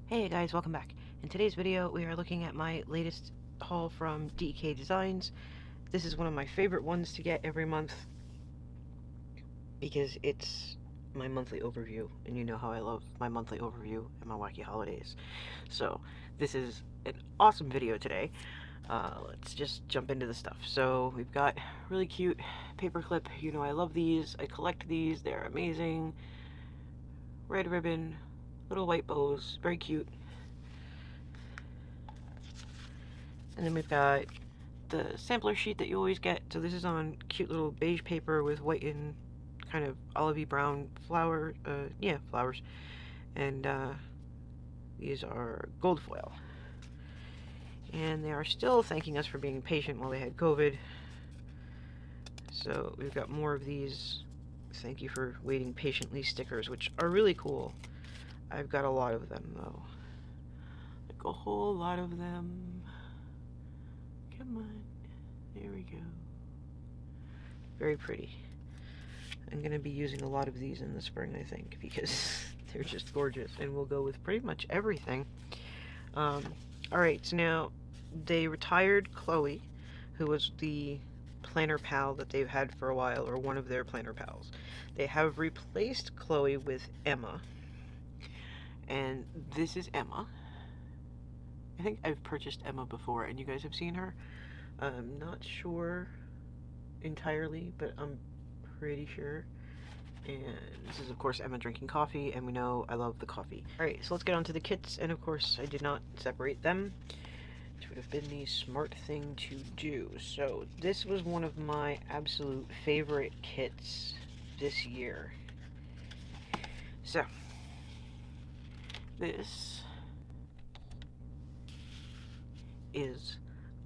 Hey guys, welcome back. In today's video, we are looking at my latest haul from DEK Designs. This is one of my favorite ones to get every month because it's my monthly overview, and you know how I love my monthly overview and my wacky holidays. So, this is an awesome video today. Let's just jump into the stuff. So, we've got really cute paperclip. You know I love these. I collect these. They're amazing. Red ribbon, little white bows, very cute. And then we've got the sampler sheet that you always get. So this is on cute little beige paper with white and kind of olivey brown flowers. And these are gold foil. And they are still thanking us for being patient while they had COVID. So we've got more of these thank you for waiting patiently stickers, which are really cool. I've got a lot of them though. Like a whole lot of them. Come on. There we go. Very pretty. I'm going to be using a lot of these in the spring, I think, because they're just gorgeous and will go with pretty much everything. Alright, so now they retired Chloe, who was the planner pal that they've had for a while, or one of their planner pals. They have replaced Chloe with Emma, and this is Emma. I think I've purchased Emma before, and you guys have seen her. I'm not sure entirely, but I'm pretty sure. And this is, of course, Emma drinking coffee, and we know I love the coffee. Alright, so let's get on to the kits, and of course, I did not separate them, which would have been the smart thing to do. So, this was one of my absolute favorite kits this year. So, this is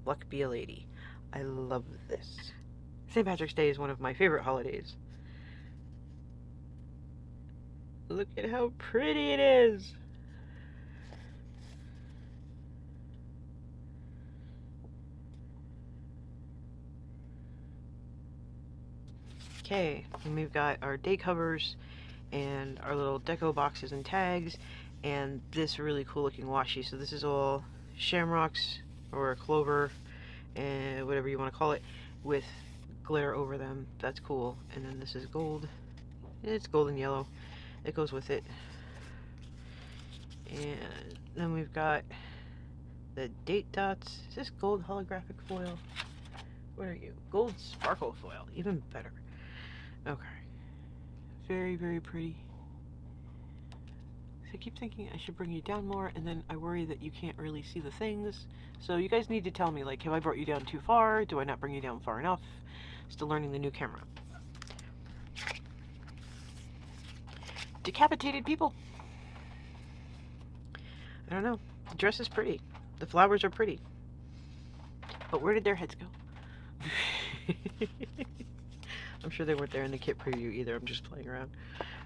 Luck Be a Lady. I love this. St. Patrick's Day is one of my favorite holidays. Look at how pretty it is! Okay, and we've got our day covers and our little deco boxes and tags, and this really cool looking washi. So this is all shamrocks or clover and whatever you want to call it with glitter over them. That's cool. And then this is gold. It's gold and yellow. It goes with it. And then we've got the date dots. Is this gold holographic foil? What are you? Gold sparkle foil. Even better. Okay. Very, very pretty. So I keep thinking I should bring you down more, and then I worry that you can't really see the things. So you guys need to tell me, like, have I brought you down too far? Do I not bring you down far enough? Still learning the new camera. Decapitated people. I don't know. The dress is pretty. The flowers are pretty. But where did their heads go? I'm sure they weren't there in the kit preview either. I'm just playing around.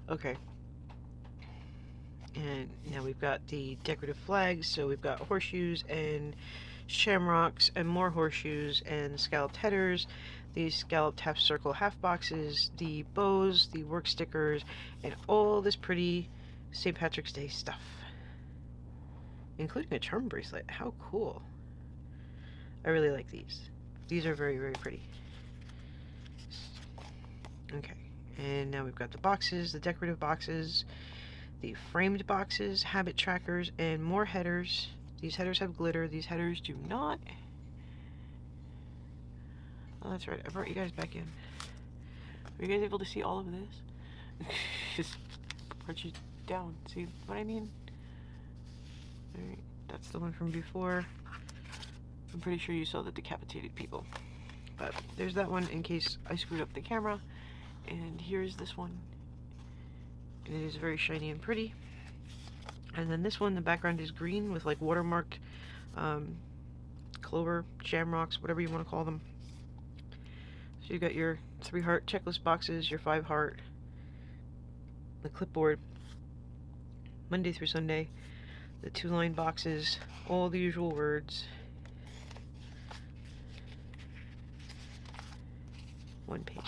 Okay. And now we've got the decorative flags. So we've got horseshoes and shamrocks and more horseshoes and scalloped headers, these scalloped half circle half boxes, the bows, the work stickers, and all this pretty St. Patrick's Day stuff, including a charm bracelet. How cool. I really like these. These are very, very pretty. Okay, and now we've got the boxes, the decorative boxes, the framed boxes, habit trackers, and more headers. These headers have glitter. These headers do not. Oh, that's right. I brought you guys back in. Were you guys able to see all of this? Just brought you down. See what I mean? Alright, that's the one from before. I'm pretty sure you saw the decapitated people. But there's that one in case I screwed up the camera. And here's this one. And it is very shiny and pretty. And then this one, the background is green with like watermarked clover, shamrocks, whatever you want to call them. So you got your 3 heart checklist boxes, your 5 heart, the clipboard, Monday through Sunday, the 2 line boxes, all the usual words. 1 page.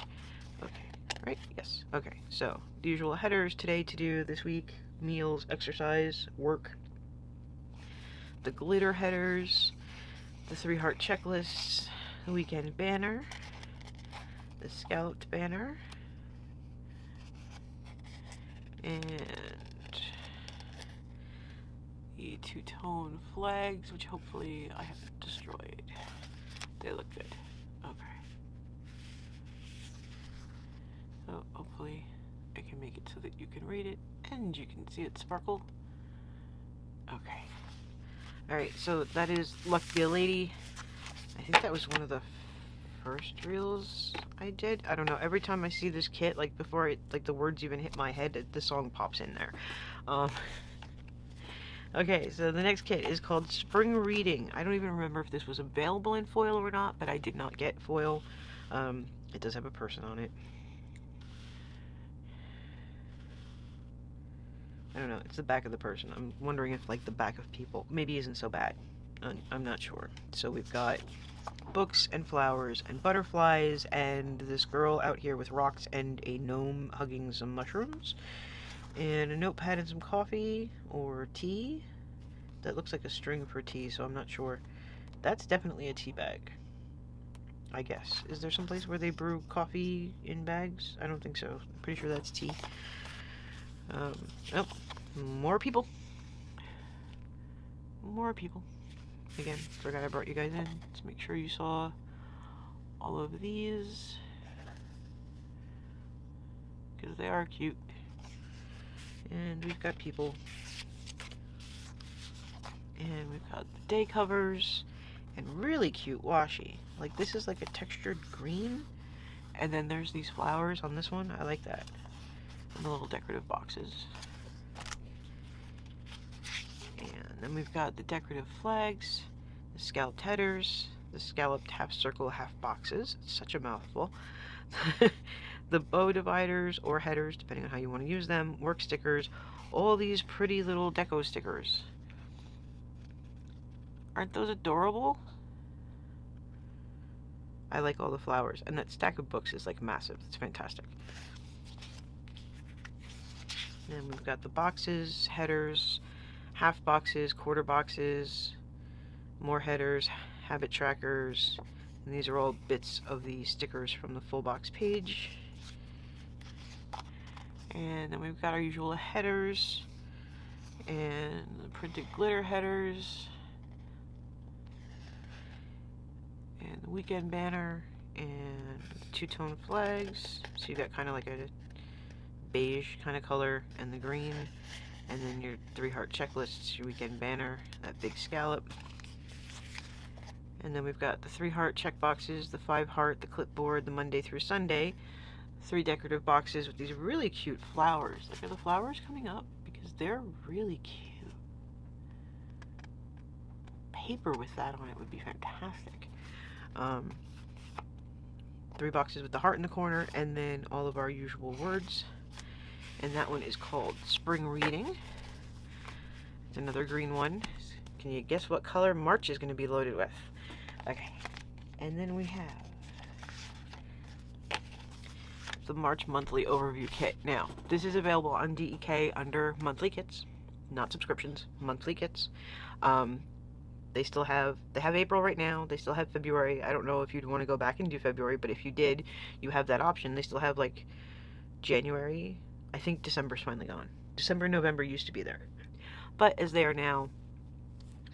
Okay, right? Yes. Okay, so the usual headers: today, to do, this week, meals, exercise, work. the glitter headers, the 3-heart checklists, the weekend banner, the scalloped banner, and the 2-tone flags, which hopefully I haven't destroyed. They look good. Okay. So hopefully I can make it so that you can read it and you can see it sparkle. Okay. Alright, so that is Luck Be a Lady. I think that was one of the first reels I did. I don't know. Every time I see this kit, like before it, like the words even hit my head, the song pops in there. Okay, so the next kit is called Spring Reading. I don't even remember if this was available in foil or not, but I did not get foil. It does have a person on it. I don't know, it's the back of the person. I'm wondering if like the back of people maybe isn't so bad. I'm not sure. So we've got books and flowers and butterflies and this girl out here with rocks and a gnome hugging some mushrooms and a notepad and some coffee or tea. That looks like a string for tea, so I'm not sure. That's definitely a tea bag, I guess. Is there some place where they brew coffee in bags? I don't think so. I'm pretty sure that's tea. Oh, more people. More people. Again, forgot I brought you guys in. Let's make sure you saw all of these, because they are cute. And we've got people. And we've got the day covers and really cute washi. Like this is like a textured green. And then there's these flowers on this one. I like that. And the little decorative boxes. And then we've got the decorative flags, the scalloped headers, the scalloped half circle, half boxes. It's such a mouthful. The bow dividers or headers, depending on how you want to use them, work stickers, all these pretty little deco stickers. Aren't those adorable? I like all the flowers, and that stack of books is like massive. It's fantastic. And we've got the boxes, headers, half boxes, quarter boxes, more headers, habit trackers, and these are all bits of the stickers from the full box page. And then we've got our usual headers and the printed glitter headers and the weekend banner and 2-tone flags. So you've got kind of like a beige kind of color and the green, and then your 3-heart checklists, your weekend banner, that big scallop. And then we've got the 3-heart check boxes, the 5-heart, the clipboard, the Monday through Sunday, 3 decorative boxes with these really cute flowers. Look at the flowers coming up because they're really cute. Paper with that on it would be fantastic. 3 boxes with the heart in the corner, and then all of our usual words. And that one is called Spring Reading. It's another green one. Can you guess what color March is going to be loaded with? Okay. And then we have the March monthly overview kit. Now, this is available on DEK under monthly kits, not subscriptions, monthly kits. They have April right now. They still have February. I don't know if you'd want to go back and do February, but if you did, you have that option. They still have like January. I think December's finally gone. December, November used to be there. But as they are now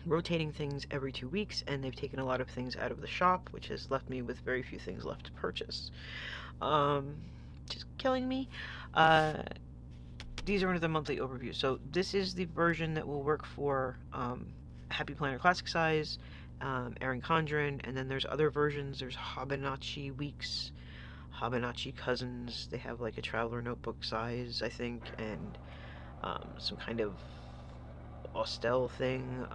rotating things every 2 weeks, and they've taken a lot of things out of the shop, which has left me with very few things left to purchase. Just killing me. These are under the monthly overview. So this is the version that will work for Happy Planner Classic Size, Erin Condren, and then there's other versions. There's Hobonichi Weeks, Hobonichi Cousins. They have like a traveler notebook size, I think, and some kind of Austell thing.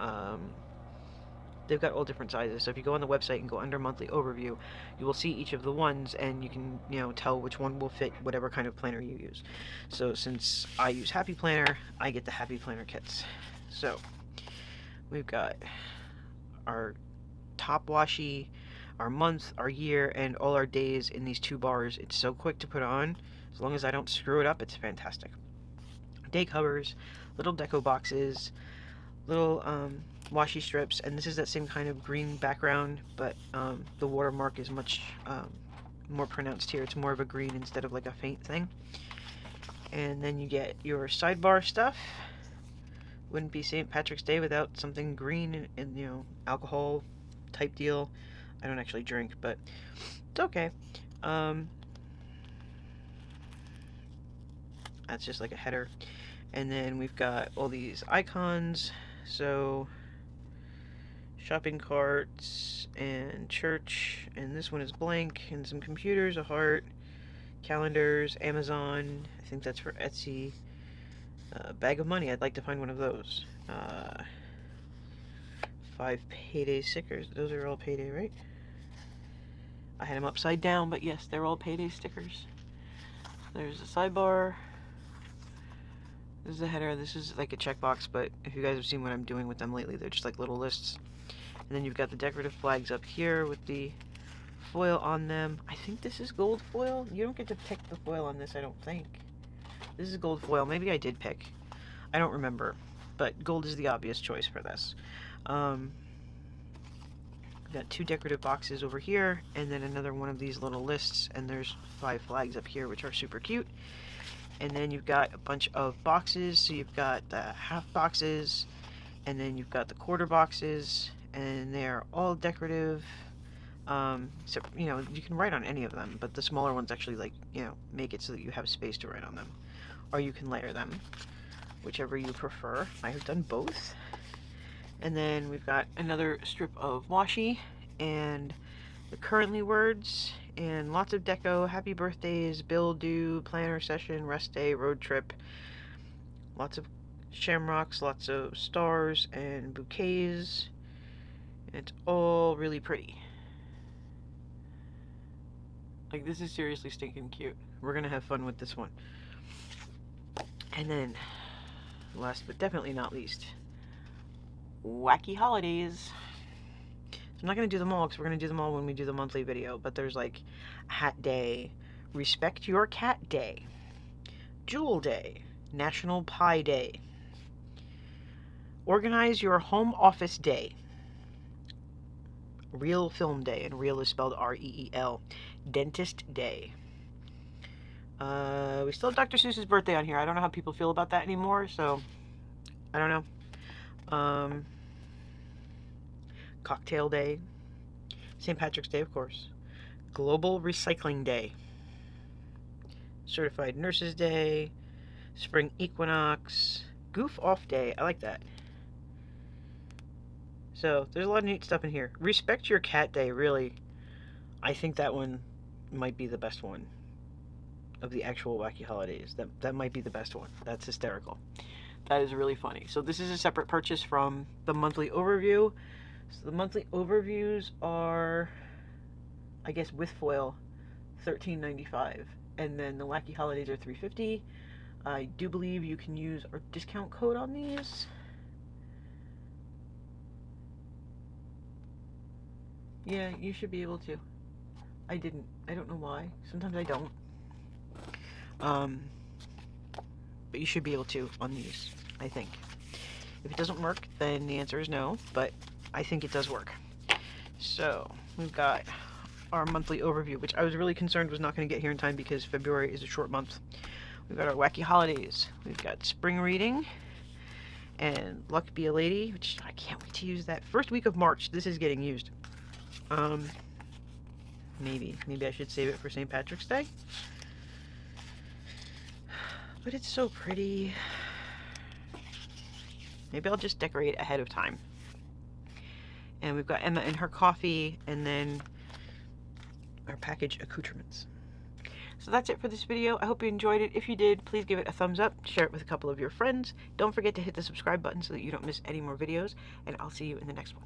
They've got all different sizes, so if you go on the website and go under monthly overview, you will see each of the ones, and you can, tell which one will fit whatever kind of planner you use. So since I use Happy Planner, I get the Happy Planner kits. So we've got our top washi, our month, our year, and all our days in these 2 bars. It's so quick to put on. As long as I don't screw it up, it's fantastic. Day covers, little deco boxes, little washi strips, and this is that same kind of green background, but the watermark is much more pronounced here. It's more of a green instead of like a faint thing. And then you get your sidebar stuff. Wouldn't be St. Patrick's Day without something green and you know, alcohol type deal. I don't actually drink, but it's okay. That's just like a header. And then we've got all these icons. So shopping carts and church, and this one is blank, and some computers, a heart, calendars, Amazon, I think that's for Etsy, bag of money, I'd like to find one of those, 5 payday stickers, those are all payday, right? I had them upside down, but yes, they're all payday stickers. There's a sidebar. This is a header. This is like a checkbox, but if you guys have seen what I'm doing with them lately, they're just like little lists. And then you've got the decorative flags up here with the foil on them. I think this is gold foil. You don't get to pick the foil on this, I don't think. This is gold foil. Maybe I did pick. I don't remember. But gold is the obvious choice for this. We've got 2 decorative boxes over here, and then another one of these little lists, and there's 5 flags up here, which are super cute. And then you've got a bunch of boxes, so you've got the half boxes, and then you've got the quarter boxes, and they're all decorative. So, you know, you can write on any of them, but the smaller ones actually, like, you know, make it so that you have space to write on them. Or you can layer them, whichever you prefer. I have done both. And then we've got another strip of washi and the currently words and lots of deco, happy birthdays, bill due, planner session, rest day, road trip, lots of shamrocks, lots of stars and bouquets. It's all really pretty. Like, this is seriously stinking cute. We're gonna have fun with this one. And then, last but definitely not least, wacky holidays. So I'm not going to do them all because we're going to do them all when we do the monthly video, but there's like Hat Day, Respect Your Cat Day, Jewel Day, National Pie Day, Organize Your Home Office Day, Real Film Day, and real is spelled R-E-E-L, Dentist Day. We still have Dr. Seuss's birthday on here. I don't know how people feel about that anymore, so I don't know. Cocktail Day, St. Patrick's Day, of course, Global Recycling Day, Certified Nurses Day, Spring Equinox, Goof Off Day. I like that. So there's a lot of neat stuff in here. Respect Your Cat Day, really. I think that one might be the best one of the actual wacky holidays. That might be the best one. That's hysterical. That is really funny. So this is a separate purchase from the monthly overview. So the monthly overviews are, I guess with foil, $13.95, and then the wacky holidays are $3.50. I do believe you can use our discount code on these. Yeah, you should be able to. I didn't. I don't know why. Sometimes I don't. But you should be able to on these, I think. If it doesn't work, then the answer is no, but I think it does work. So, we've got our monthly overview, which I was really concerned was not going to get here in time because February is a short month. We've got our wacky holidays. We've got spring reading and Luck Be a Lady, which I can't wait to use that. First week of March, this is getting used. Maybe I should save it for St. Patrick's Day. But it's so pretty. Maybe I'll just decorate ahead of time. And we've got Emma and her coffee, and then our package accoutrements. So that's it for this video. I hope you enjoyed it. If you did, please give it a thumbs up, share it with a couple of your friends. Don't forget to hit the subscribe button so that you don't miss any more videos, and I'll see you in the next one.